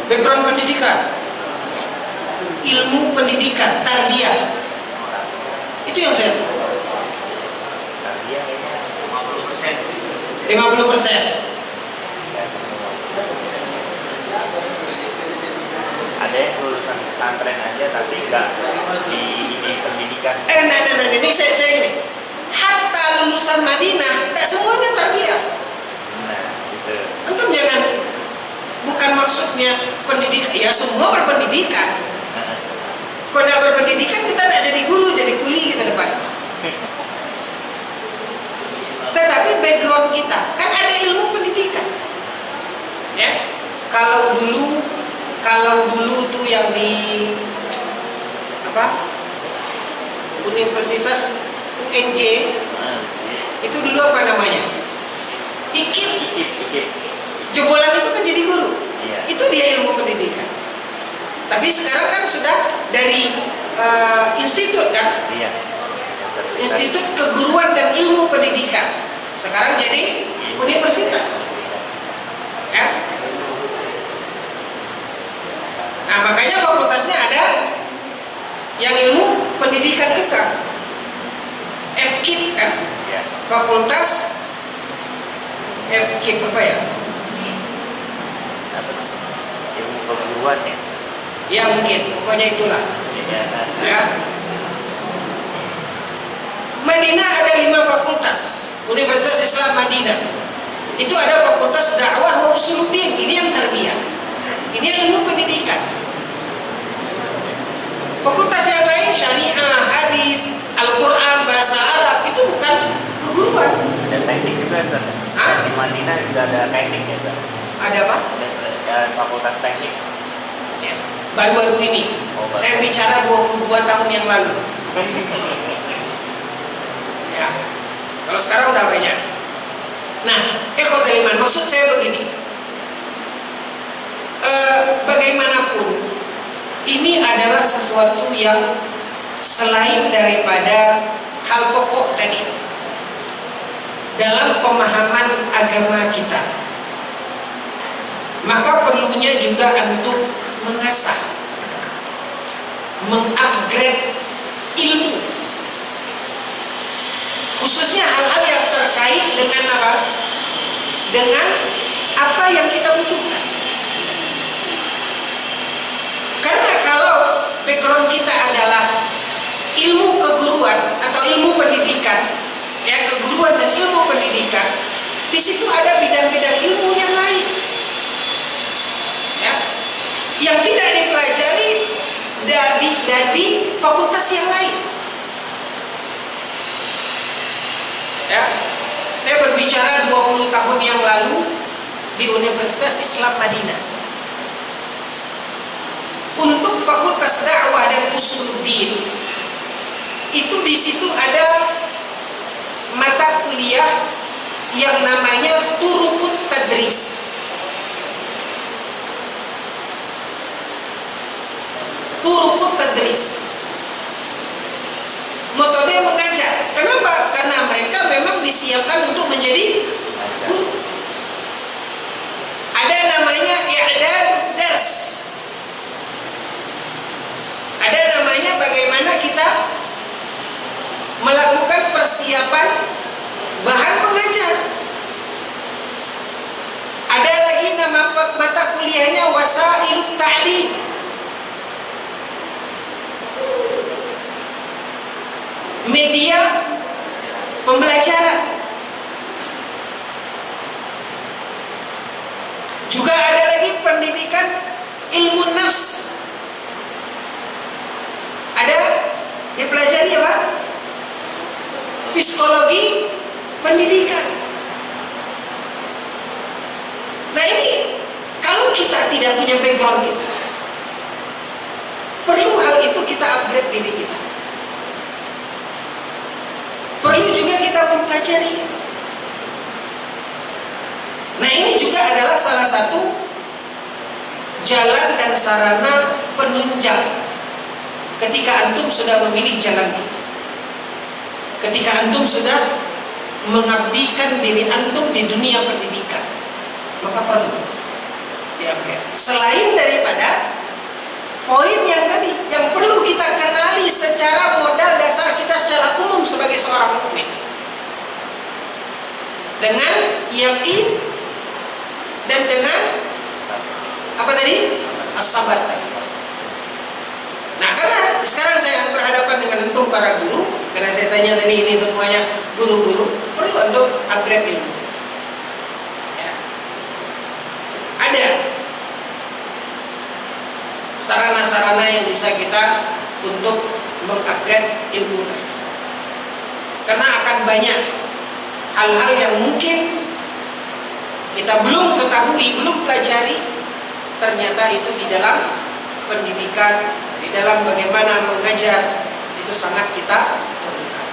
Background pendidikan, ilmu pendidikan, tarbiyah. Itu yang saya. 50%. Ada yang lulusan pesantren aja tapi nggak di ini pendidikan. Nah, ini saya ini. Hatta lulusan Madinah, tidak semuanya tarbiyah. Nah, gitu. Antum jangan, bukan maksudnya pendidikan, ya semua berpendidikan. Kalau tidak berpendidikan kita tidak jadi guru, jadi kuli kita depan. Tetapi background kita kan ada ilmu pendidikan. Ya, kalau dulu tuh yang di Universitas UNJ itu dulu apa namanya? IKIP. Ikip. Jebolan itu kan jadi guru. Iya. Itu dia ilmu pendidikan. Tapi sekarang kan sudah dari institut kan, Iya. Institut Keguruan dan Ilmu Pendidikan. Sekarang jadi universitas. Ya. Nah, makanya fakultasnya ada yang ilmu pendidikan juga. FKIP kan, Iya. Fakultas FKIP apa ya? Apa? Ilmu keguruan ya. Ya mungkin, pokoknya itulah. Iya. Ya. Madinah ada 5 fakultas. Universitas Islam Madinah. Itu ada fakultas dakwah wa usuluddin. Ini yang tarbiyah. Ini yang ilmu pendidikan. Fakultas yang lain syariah, hadis, Al-Quran, bahasa Arab itu bukan keguruan. Ada teknik juga, Ustaz. Hah? Di Madinah juga ada teknik ya, Ustaz. Ada apa? Ada fakultas teknik. Yes. Baru-baru ini. Oh, baru. Saya bicara 22 tahun yang lalu. Ya. Kalau sekarang udah banyak. Nah, ikhwatul iman, maksud saya begini. Bagaimanapun ini adalah sesuatu yang selain daripada hal pokok tadi dalam pemahaman agama kita, maka perlunya juga untuk mengasah, mengupgrade ilmu, khususnya hal-hal yang terkait dengan apa? Dengan apa yang kita butuhkan. Karena kalau background kita adalah ilmu keguruan atau ilmu pendidikan, ya, keguruan dan ilmu pendidikan, di situ ada bidang-bidang ilmu yang lain, ya, yang tidak dipelajari dari fakultas yang lain. Ya, saya berbicara 20 tahun yang lalu di Universitas Islam Madinah. Untuk fakultas dakwah dan usuluddin itu di situ ada mata kuliah yang namanya turukut tadris. Turukut tadris. Metode mengajar. Kenapa? Karena mereka memang disiapkan untuk menjadi guru. Ada namanya i'dadud dars. Ada namanya bagaimana kita melakukan persiapan bahan mengajar. Ada lagi nama mata kuliahnya wasailut ta'lim. Media pembelajaran. Juga ada lagi pendidikan ilmu nafs. Ada dipelajari apa? Psikologi pendidikan. Nah ini kalau kita tidak punya background itu, perlu hal itu kita upgrade diri kita. Perlu juga kita mempelajari itu. Nah ini juga adalah salah satu jalan dan sarana penunjang ketika antum sudah memilih jalan ini. Ketika antum sudah mengabdikan diri antum di dunia pendidikan, maka perlu di-upgrade. Selain daripada poin yang tadi, yang perlu kita kenali secara modal dasar kita secara umum sebagai seorang mukmin, dengan yakin dan dengan apa tadi? As-sabar tadi. Nah, karena sekarang saya berhadapan dengan antum para guru, karena saya tanya tadi ini semuanya guru-guru, perlu untuk upgrade ilmu. Ya. Ada sarana-sarana yang bisa kita untuk mengupgrade ilmu tersebut. Karena akan banyak hal-hal yang mungkin kita belum ketahui, belum pelajari, ternyata itu di dalam pendidikan, di dalam bagaimana mengajar, itu sangat kita perlukan.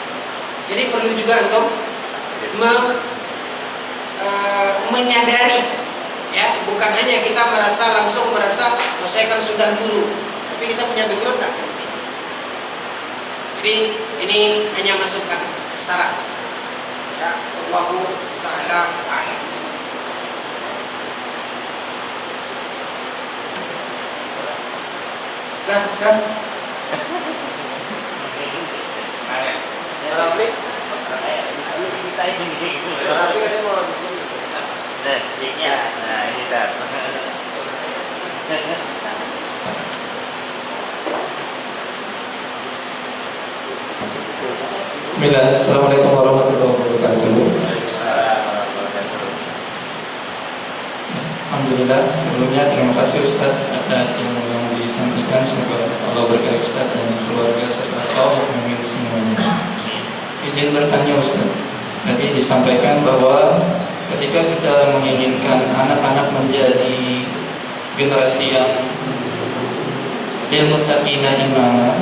Jadi perlu juga untuk menyadari, ya, bukan hanya kita langsung merasa oh saya kan sudah guru, tapi kita punya background nggak? Jadi ini hanya masukan syarat, ya, Allahu ta'ala a'lam. Dah. Kita ini gitu. Nah, ini Sar. Bismillah, Assalamualaikum warahmatullahi wabarakatuh. Alhamdulillah, sebelumnya terima kasih Ustaz atas ilmu yang disampaikan. Semoga Allah berkahi Ustaz dan keluarga serta kaum muslimin semuanya. Izin bertanya Ustaz, tadi disampaikan bahwa ketika kita menginginkan anak-anak menjadi generasi yang lil muttaqina imama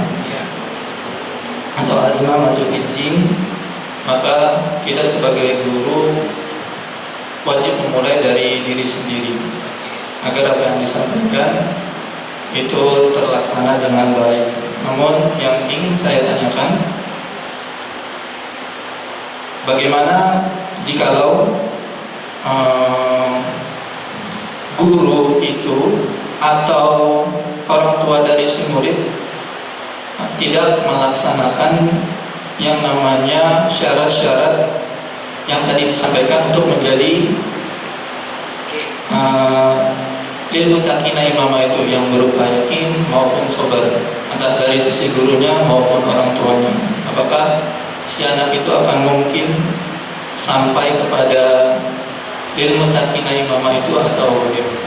atau al-imamatu fiddin, maka kita sebagai guru wajib memulai dari diri sendiri agar apa yang disampaikan itu terlaksana dengan baik. Namun yang ingin saya tanyakan, bagaimana jikalau guru itu atau orang tua dari si murid tidak melaksanakan yang namanya syarat-syarat yang tadi disampaikan untuk menjadi lil muttaqina imama itu, yang berupa yakin maupun sabar, entah dari sisi gurunya maupun orang tuanya. Apakah si anak itu akan mungkin sampai kepada lil muttaqina imama itu atau bagaimana?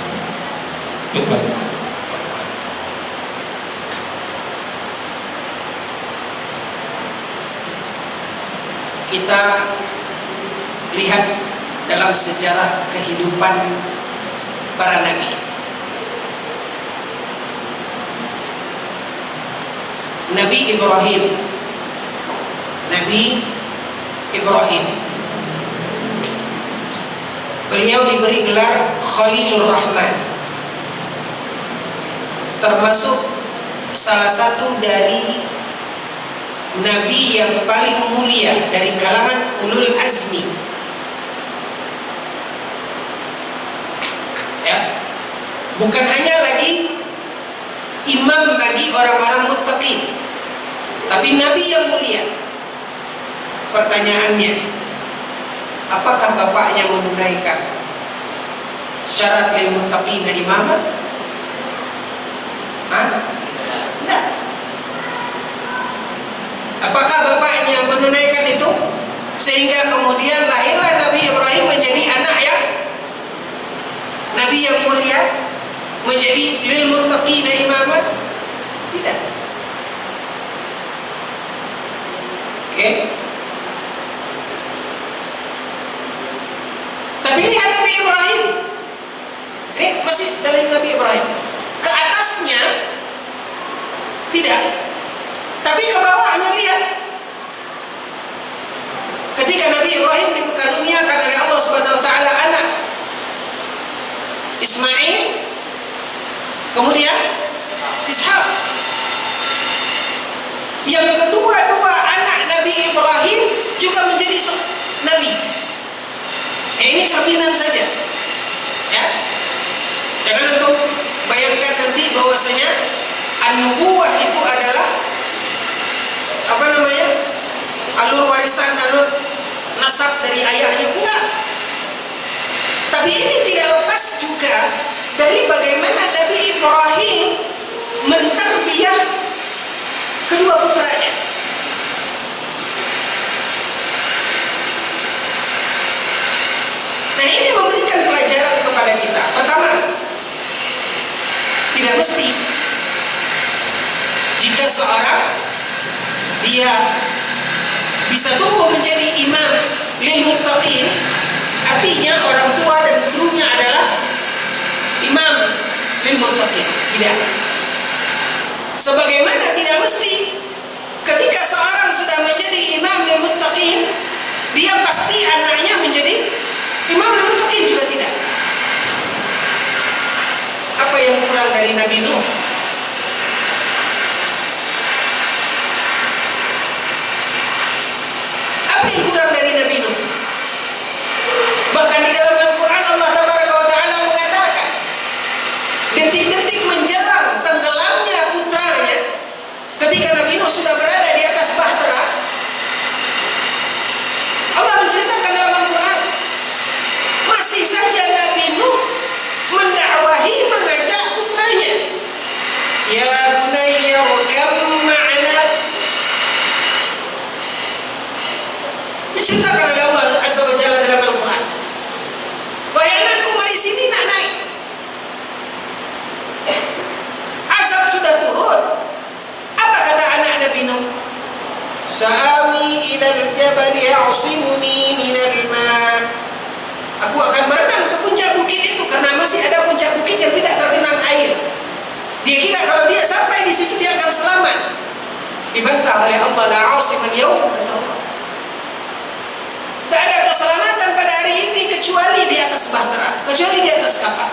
Terima kasih. Kita lihat dalam sejarah kehidupan para nabi. Nabi Ibrahim beliau diberi gelar Khalilur Rahman, termasuk salah satu dari nabi yang paling mulia dari kalangan ulul azmi, ya, bukan hanya lagi imam bagi orang-orang muttaqin, tapi nabi yang mulia. Pertanyaannya, apakah bapaknya menunaikan syarat lil muttaqina imamah? Tidak. Apakah bapaknya menunaikan itu sehingga kemudian lahirlah Nabi Ibrahim menjadi anak yang nabi yang mulia, menjadi lil muttaqina imamah? Tidak. Oke. Tapi lihat Nabi Ibrahim. Ini masih dari Nabi Ibrahim. Ke atasnya tidak. Tapi ke bawahnya lihat. Ketika Nabi Ibrahim dikaruniakan oleh Allah Subhanahu wa taala anak Ismail, kemudian Ishak. Yang kedua-dua anak Nabi Ibrahim juga menjadi nabi. Ini cerminan saja. Ya. Jangan untuk bayangkan nanti bahwasanya an-nubuwah itu adalah alur warisan, alur nasab dari ayahnya. Enggak. Tapi ini tidak lepas juga dari bagaimana Nabi Ibrahim mentarbiyah kedua putranya. Nah, ini memberikan pelajaran kepada kita. Pertama, tidak mesti jika seorang dia bisa tumbuh menjadi imam lil muttaqin, artinya orang tua dan gurunya adalah imam lil muttaqin. Tidak. Sebagaimana tidak mesti ketika seorang sudah menjadi imam lil muttaqin, dia pasti anaknya menjadi imam lil muttaqin, juga tidak. Nabi Nuh. Apa yang kurang dari Nabi Nuh? Bahkan di dalam Al-Quran Allah Tabaraka wa Ta'ala mengatakan, detik-detik menjelang tenggelamnya putranya, ketika Nabi Nuh sudah berada di atas bahtera, Allah menceritakan dalam Al-Quran, masih saja Nabi Nuh mendakwahi, mengajak putranya, ya bunayya rkam ma'ana. Diceritakan oleh Allah Azza wa Jalla dalam Al-Quran, wahai anakku, mari sini nak naik. Azab sudah turun. Apa kata anak Nabi Nuh? Sa'awi ilal jabal ya'simuni minal ma'. Aku akan berenang ke puncak bukit itu, karena masih ada puncak bukit yang tidak tergenang air. Dia kira kalau dia sampai di situ dia akan selamat. Dibantah oleh Allah, la 'asimal yaum, kata Allah. Tak ada keselamatan pada hari ini kecuali di atas bahtera, kecuali di atas kapal.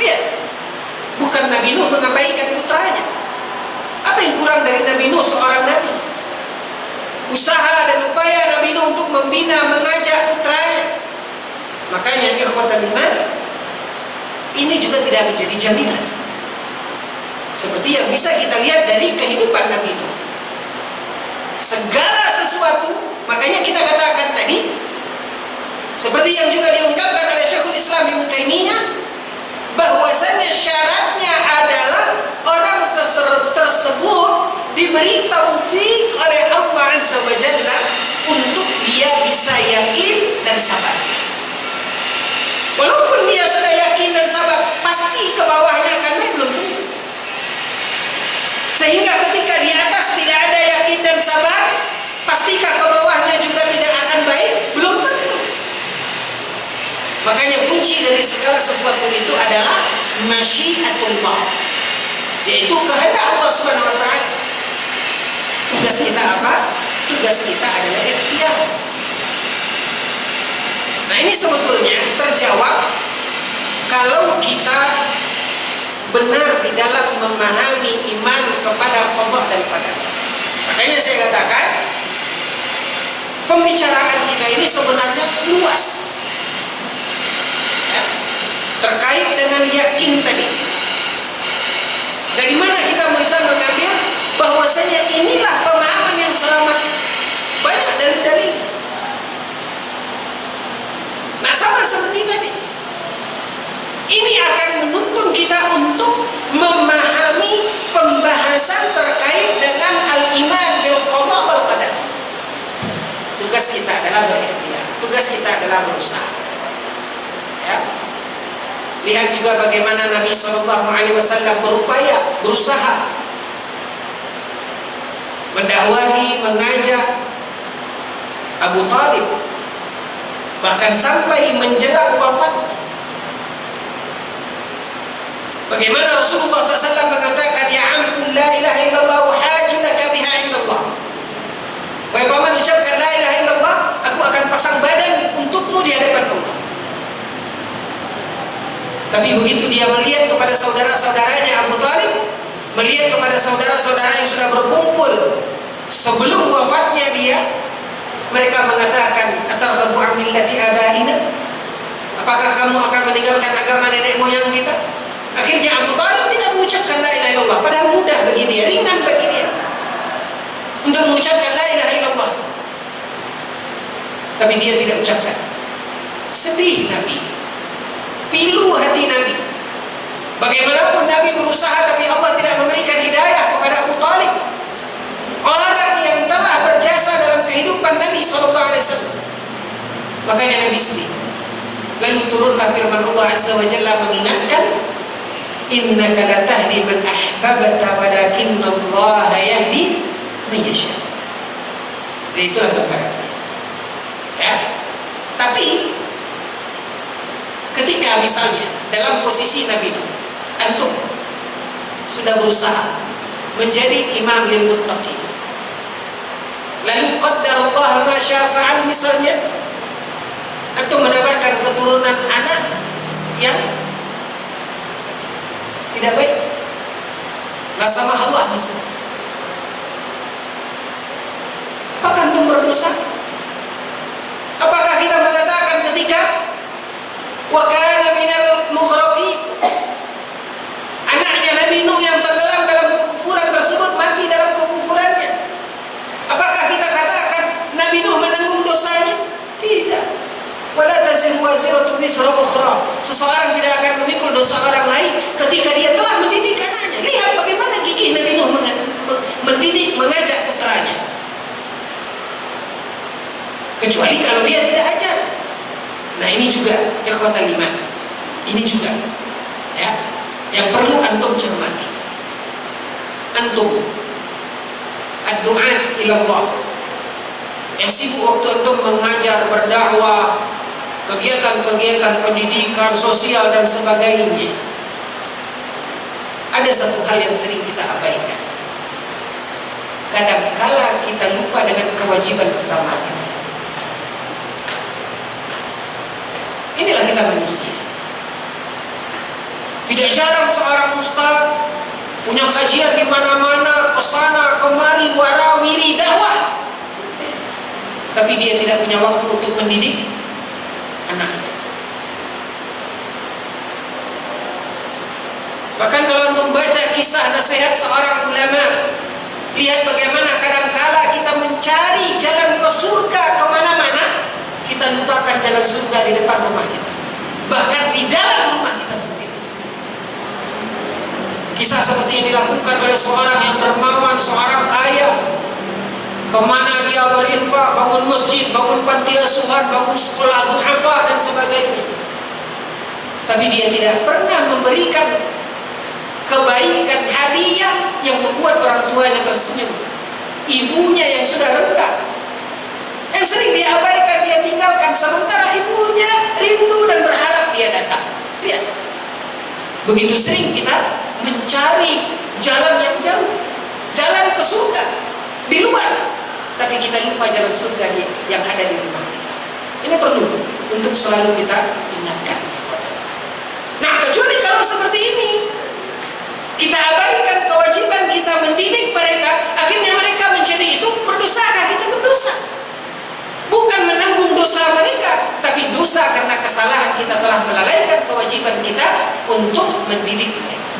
Lihat, bukan Nabi Nuh mengabaikan putranya. Apa yang kurang dari Nabi Nuh seorang Nabi? Usaha dan upaya Nabi Nuh untuk membina, mengajak putranya. Makanya ikhwatal iman, ini juga tidak menjadi jaminan. Seperti yang bisa kita lihat dari kehidupan Nabi Nuh. Segala sesuatu, makanya kita katakan tadi, seperti yang juga diungkapkan oleh Syekhul Islam Ibnu Taimiyah, bahwasanya syaratnya adalah orang tersebut diberi taufik oleh Allah Azza wa Jalla untuk dia bisa yakin dan sabar. Walaupun dia sudah yakin dan sabar, pasti ke bawahnya akan naik, belum tentu. Sehingga ketika di atas tidak ada yakin dan sabar, pastikah ke bawahnya juga tidak akan baik? Belum tentu. Makanya kunci dari segala sesuatu itu adalah masyiatullah, yaitu kehendak Allah Subhanahu wa Ta'ala. Tugas kita apa? Tugas kita adalah ikhtiar. Nah, ini sebetulnya terjawab kalau kita benar di dalam memahami iman kepada Allah dan qadar. Makanya saya katakan, pembicaraan kita ini sebenarnya luas, ya, terkait dengan yakin tadi. Dari mana kita bisa mengambil bahwasanya inilah pemahaman yang selamat? Banyak dari nah, sama seperti tadi, ini akan menuntun kita untuk memahami pembahasan terkait dengan al-iman bil qada wal qadar. Tugas kita adalah berikhtiar, tugas kita adalah berusaha. Ya. Lihat juga bagaimana Nabi SAW berupaya, berusaha mendakwahi, mengajak Abu Talib, bahkan sampai menjelang wafatnya. Bagaimana Rasulullah SAW mengatakan, ya amtul la ilaha illallah wa hajunaka biha indallah. Wahai paman, ucapkan la ilaha illallah, aku akan pasang badan untukmu di hadapan Allah. Tapi begitu dia melihat kepada saudara-saudaranya Abu Talib, melihat kepada saudara-saudara yang sudah berkumpul sebelum wafatnya dia, mereka mengatakan, atarghabu an millati abaina? Apakah kamu akan meninggalkan agama nenek moyang kita? Akhirnya Abu Talib tidak mengucapkan la ilaha illallah, padahal mudah bagi dia, ringan bagi dia untuk mengucapkan la ilaha illallah. Tapi dia tidak ucapkan. Sedih Nabi, pilu hati Nabi. Bagaimanapun Nabi berusaha, tapi Allah tidak memberikan hidayah kepada Abu Talib, orang yang telah berjasa dalam kehidupan Nabi SAW. Makanya Nabi sedih. Lalu turunlah firman Allah Azza wa Jalla mengingatkan, innaka la tahdi man ahbabta walakinna Allah yahdi man yasha. Dan itulah gambaran. Ya. Tapi ketika misalnya dalam posisi Nabi Nuh, antum sudah berusaha menjadi imam lil muttaqin, lalu qaddarallah ma syaa fa'al, misalnya antum mendapatkan keturunan anak yang tidak baik. La samahallah misalnya. Apakah antum berdosa? Apakah kita mengatakan ketika wa kana minal mughraqin, anaknya Nabi Nuh yang tenggelam dalam kekufuran tersebut mati dalam kekufurannya, apakah kita katakan Nabi Nuh menanggung dosanya? Tidak. Wala taziru waziratu wizra ukhra. Seseorang tidak akan memikul dosa orang lain ketika dia telah mendidik anaknya. Lihat bagaimana gigih Nabi Nuh mendidik, mengajak putranya. Kecuali kalau dia tidak ajar. Nah ini juga ikhwatal iman. Ini juga ya yang perlu antum cermati. Antum ad-du'at ila Allah yang sibuk waktu antum mengajar, berdakwah, kegiatan-kegiatan pendidikan, sosial dan sebagainya. Ada satu hal yang sering kita abaikan. Kadangkala kita lupa dengan kewajiban utama kita. Inilah kita manusia. Tidak jarang seorang ustaz punya kajian di mana-mana, kesana kemari, warawiri dakwah, tapi dia tidak punya waktu untuk mendidik anaknya. Bahkan kalau untuk baca kisah nasihat seorang ulama, lihat bagaimana kadangkala kita mencari jalan ke surga kemana-mana, kita lupakan jalan surga di depan rumah kita, bahkan di dalam rumah kita sendiri. Kisah seperti yang dilakukan oleh seorang yang dermawan, seorang kaya, kemana dia berinfak, bangun masjid, bangun panti asuhan, bangun sekolah du'afa dan sebagainya, tapi dia tidak pernah memberikan kebaikan hadiah yang membuat orang tuanya tersenyum. Ibunya yang sudah renta, yang sering dia abaikan, dia tinggalkan, sementara ibunya rindu dan berharap dia datang. Lihat, begitu sering kita mencari jalan yang jauh, jalan ke surga di luar, tapi kita lupa jalan surga yang ada di rumah kita. Ini perlu untuk selalu kita ingatkan. Nah, kecuali kalau seperti ini, kita abaikan kewajiban kita mendidik mereka, akhirnya mereka menjadi itu, berdosakah kita? Berdosa. Bukan menanggung dosa mereka, tapi dosa karena kesalahan kita telah melalaikan kewajiban kita untuk mendidik mereka.